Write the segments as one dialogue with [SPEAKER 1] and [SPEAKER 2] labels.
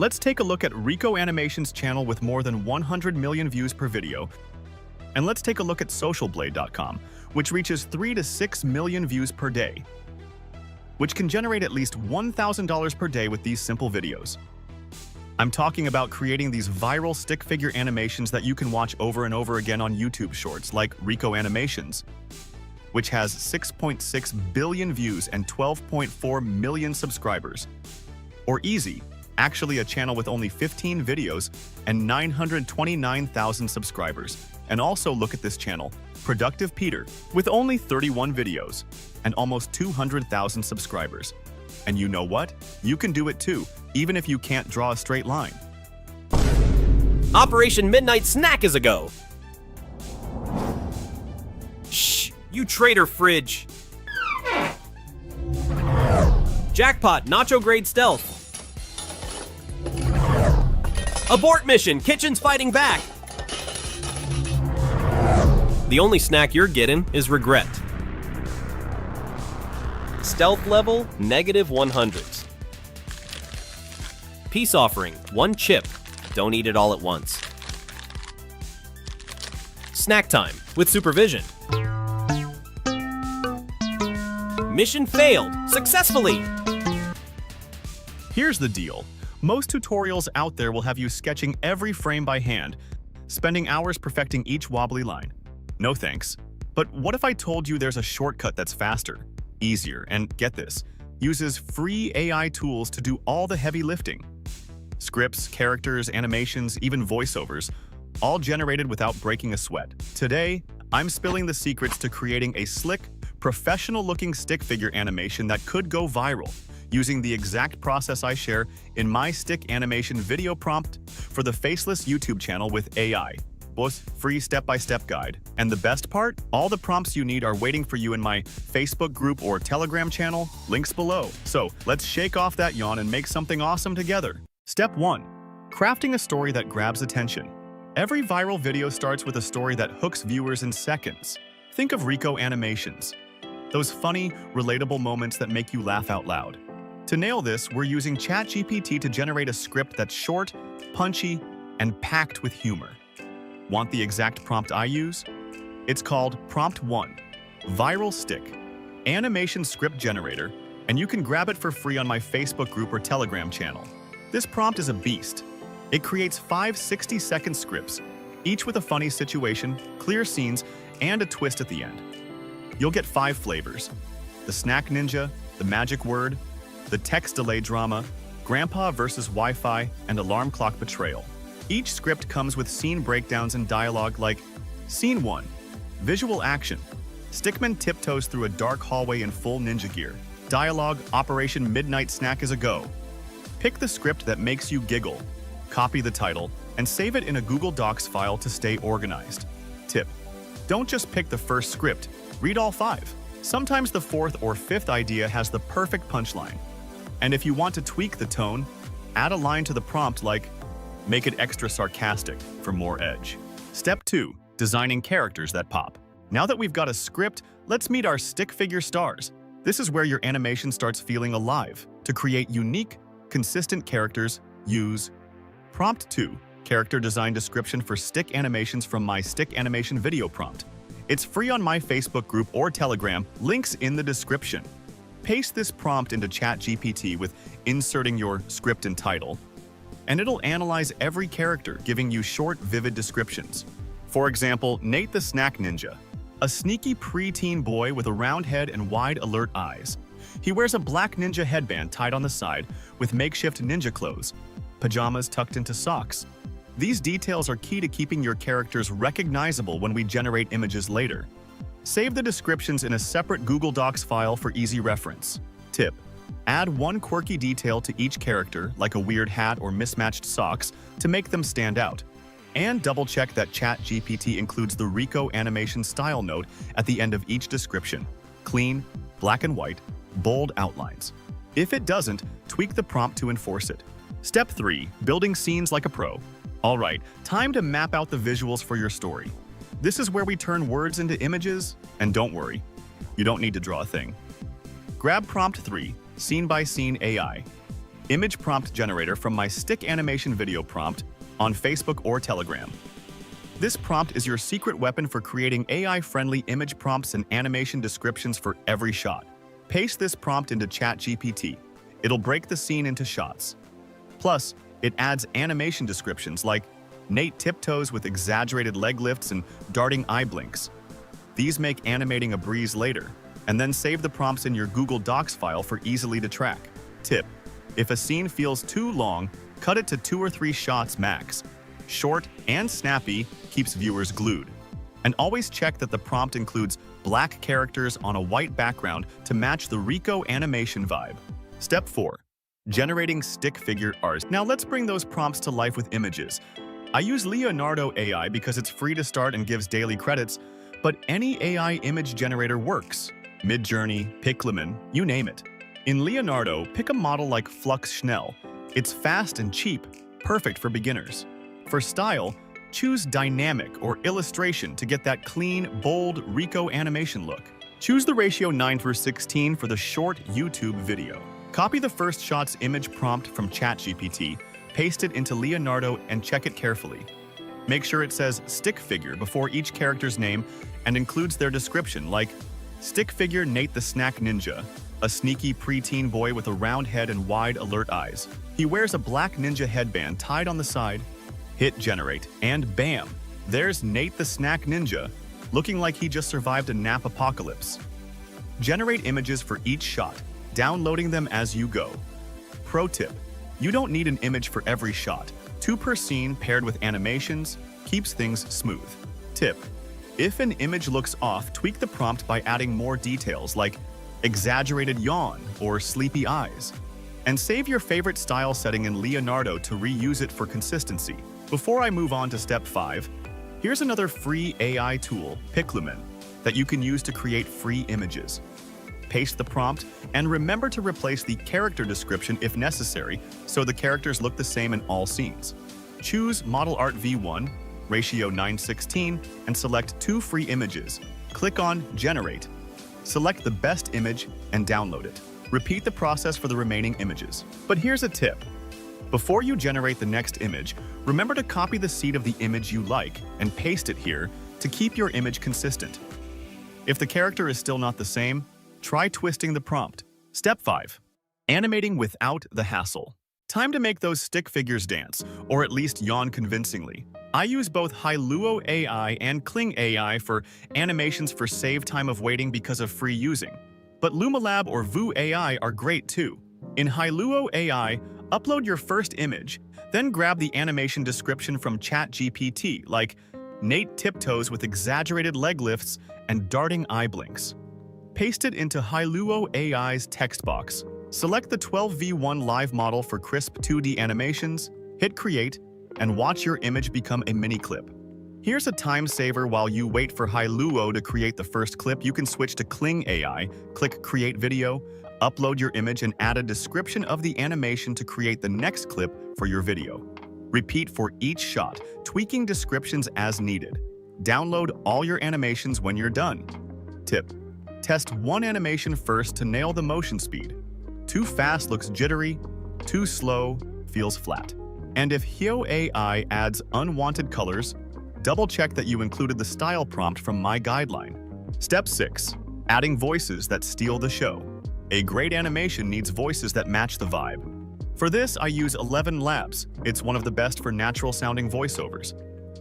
[SPEAKER 1] Let's take a look at Rico Animations' channel with more than 100 million views per video. And let's take a look at socialblade.com, which reaches 3 to 6 million views per day, which can generate at least $1,000 per day with these simple videos. I'm talking about creating these viral stick figure animations that you can watch over and over again on YouTube Shorts, like Rico Animations, which has 6.6 billion views and 12.4 million subscribers. Or Easy, actually a channel with only 15 videos and 929,000 subscribers. And also look at this channel, Productive Peter, with only 31 videos and almost 200,000 subscribers. And you know what? You can do it too, even if you can't draw a straight line.
[SPEAKER 2] Operation Midnight Snack is a go. Shh, you traitor fridge. Jackpot, nacho grade stealth. Abort mission, kitchen's fighting back. The only snack you're getting is regret. Stealth level, -100s. Peace offering, 1 chip. Don't eat it all at once. Snack time, with supervision. Mission failed, successfully!
[SPEAKER 1] Here's the deal. Most tutorials out there will have you sketching every frame by hand, spending hours perfecting each wobbly line. No thanks. But what if I told you there's a shortcut that's faster, easier, and get this, uses free AI tools to do all the heavy lifting? Scripts, characters, animations, even voiceovers, all generated without breaking a sweat. Today, I'm spilling the secrets to creating a slick, professional-looking stick figure animation that could go viral, using the exact process I share in my stick animation video prompt for the Faceless YouTube channel with AI. Both free step-by-step guide. And the best part? All the prompts you need are waiting for you in my Facebook group or Telegram channel, links below. So let's shake off that yawn and make something awesome together. Step 1. Crafting a story that grabs attention. Every viral video starts with a story that hooks viewers in seconds. Think of Rico Animations. Those funny, relatable moments that make you laugh out loud. To nail this, we're using ChatGPT to generate a script that's short, punchy, and packed with humor. Want the exact prompt I use? It's called Prompt 1, Viral Stick, Animation Script Generator, and you can grab it for free on my Facebook group or Telegram channel. This prompt is a beast. It creates 5 60-second scripts, each with a funny situation, clear scenes, and a twist at the end. You'll get 5 flavors: the snack ninja, the magic word, the text delay drama, grandpa versus Wi-Fi, and alarm clock betrayal. Each script comes with scene breakdowns and dialogue like, Scene 1, Visual action. Stickman tiptoes through a dark hallway in full ninja gear. Dialogue, Operation Midnight Snack is a go. Pick the script that makes you giggle. Copy the title, and save it in a Google Docs file to stay organized. Tip: don't just pick the first script, read all 5. Sometimes the 4th or 5th idea has the perfect punchline. And if you want to tweak the tone, add a line to the prompt like, make it extra sarcastic for more edge. Step 2. Designing characters that pop. Now that we've got a script, let's meet our stick figure stars. This is where your animation starts feeling alive. To create unique, consistent characters, use Prompt 2, Character Design Description for Stick Animations from my Stick Animation video prompt. It's free on my Facebook group or Telegram, links in the description. Paste this prompt into ChatGPT with inserting your script and title, and it'll analyze every character, giving you short, vivid descriptions. For example, Nate the Snack Ninja, a sneaky preteen boy with a round head and wide, alert eyes. He wears a black ninja headband tied on the side with makeshift ninja clothes, pajamas tucked into socks. These details are key to keeping your characters recognizable when we generate images later. Save the descriptions in a separate Google Docs file for easy reference. Tip: add one quirky detail to each character, like a weird hat or mismatched socks, to make them stand out. And double-check that ChatGPT includes the Rico Animation style note at the end of each description. Clean, black and white, bold outlines. If it doesn't, tweak the prompt to enforce it. Step 3. Building scenes like a pro. Alright, time to map out the visuals for your story. This is where we turn words into images, and don't worry, you don't need to draw a thing. Grab Prompt 3, Scene by Scene AI. image prompt generator from my stick animation video prompt on Facebook or Telegram. This prompt is your secret weapon for creating AI-friendly image prompts and animation descriptions for every shot. Paste this prompt into ChatGPT. It'll break the scene into shots. Plus, it adds animation descriptions like Nate tiptoes with exaggerated leg lifts and darting eye blinks. These make animating a breeze later, and then save the prompts in your Google Docs file for easily to track. Tip: if a scene feels too long, cut it to 2 or 3 shots max. Short and snappy keeps viewers glued. And always check that the prompt includes black characters on a white background to match the Rico Animation vibe. Step 4. Generating stick figure art. Now let's bring those prompts to life with images. I use Leonardo AI because it's free to start and gives daily credits, but any AI image generator works. Midjourney, Picleman, you name it. In Leonardo, pick a model like Flux Schnell. It's fast and cheap, perfect for beginners. For style, choose dynamic or illustration to get that clean, bold Rico animation look. Choose the ratio 9:16 for the short YouTube video. Copy the first shot's image prompt from ChatGPT, paste it into Leonardo and check it carefully. Make sure it says stick figure before each character's name and includes their description like stick figure Nate the Snack Ninja, a sneaky preteen boy with a round head and wide alert eyes. He wears a black ninja headband tied on the side. Hit generate, and bam! There's Nate the Snack Ninja, looking like he just survived a nap apocalypse. Generate images for each shot, downloading them as you go. Pro tip: you don't need an image for every shot. 2 per scene paired with animations keeps things smooth. Tip: if an image looks off, tweak the prompt by adding more details like exaggerated yawn or sleepy eyes. And save your favorite style setting in Leonardo to reuse it for consistency. Before I move on to step 5, here's another free AI tool, Picleman, that you can use to create free images. Paste the prompt, and remember to replace the character description if necessary so the characters look the same in all scenes. Choose Model Art V1, ratio 9:16, and select 2 free images. Click on Generate. Select the best image and download it. Repeat the process for the remaining images. But here's a tip. Before you generate the next image, remember to copy the seed of the image you like and paste it here to keep your image consistent. If the character is still not the same, try twisting the prompt. Step 5. Animating without the hassle. Time to make those stick figures dance, or at least yawn convincingly. I use both Hailuo AI and Kling AI for animations for save time of waiting because of free using. But ElevenLabs or Vu AI are great too. In Hailuo AI, upload your first image, then grab the animation description from ChatGPT like Nate tiptoes with exaggerated leg lifts and darting eye blinks. Paste it into Hailuo AI's text box. Select the 12v1 live model for crisp 2D animations, hit create, and watch your image become a mini clip. Here's a time saver while you wait for Hailuo to create the first clip. You can switch to Kling AI, click Create Video, upload your image, and add a description of the animation to create the next clip for your video. Repeat for each shot, tweaking descriptions as needed. Download all your animations when you're done. Tip: test one animation first to nail the motion speed. Too fast looks jittery, too slow feels flat. And if Hailuo AI adds unwanted colors, double-check that you included the style prompt from my guideline. Step 6. Adding voices that steal the show. A great animation needs voices that match the vibe. For this, I use ElevenLabs. It's one of the best for natural-sounding voiceovers.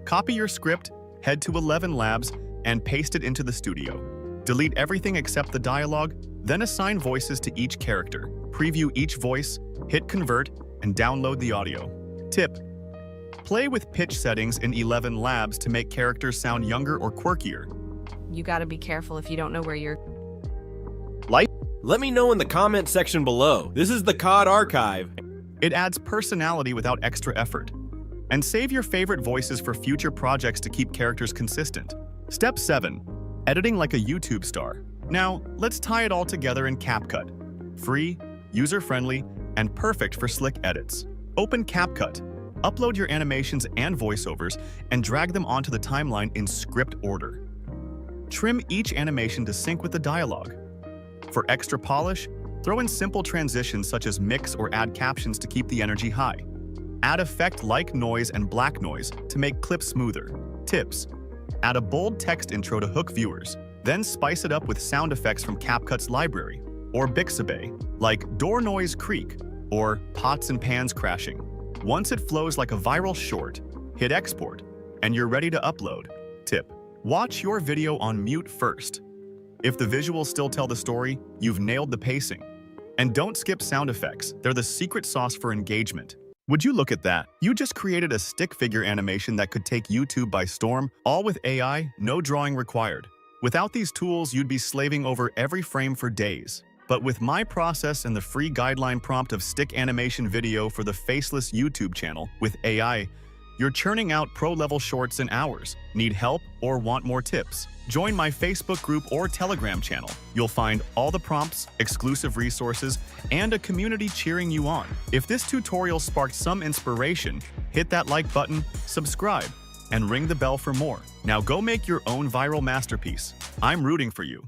[SPEAKER 1] Copy your script, head to ElevenLabs, and paste it into the studio. Delete everything except the dialogue, then assign voices to each character. Preview each voice, hit Convert, and download the audio. Tip: play with pitch settings in ElevenLabs to make characters sound younger or quirkier.
[SPEAKER 3] You gotta be careful if you don't know where you're...
[SPEAKER 2] Let me know in the comment section below. This is the COD archive.
[SPEAKER 1] It adds personality without extra effort. And save your favorite voices for future projects to keep characters consistent. Step 7. Editing like a YouTube star. Now, let's tie it all together in CapCut. Free, user-friendly, and perfect for slick edits. Open CapCut. Upload your animations and voiceovers and drag them onto the timeline in script order. Trim each animation to sync with the dialogue. For extra polish, Throw in simple transitions such as mix or add captions to keep the energy high. Add effect like noise and black noise to make clips smoother. Tips: add a bold text intro to hook viewers, then spice it up with sound effects from CapCut's library, or Bixabay, like door noise creak, or pots and pans crashing. Once it flows like a viral short, hit export, and you're ready to upload. Tip: watch your video on mute first. If the visuals still tell the story, you've nailed the pacing. And don't skip sound effects, they're the secret sauce for engagement. Would you look at that? You just created a stick figure animation that could take YouTube by storm, all with AI, no drawing required. Without these tools, you'd be slaving over every frame for days. But with my process and the free guideline prompt of stick animation video for the faceless YouTube channel with AI, you're churning out pro-level shorts in hours. Need help or want more tips? Join my Facebook group or Telegram channel. You'll find all the prompts, exclusive resources, and a community cheering you on. If this tutorial sparked some inspiration, hit that like button, subscribe, and ring the bell for more. Now go make your own viral masterpiece. I'm rooting for you.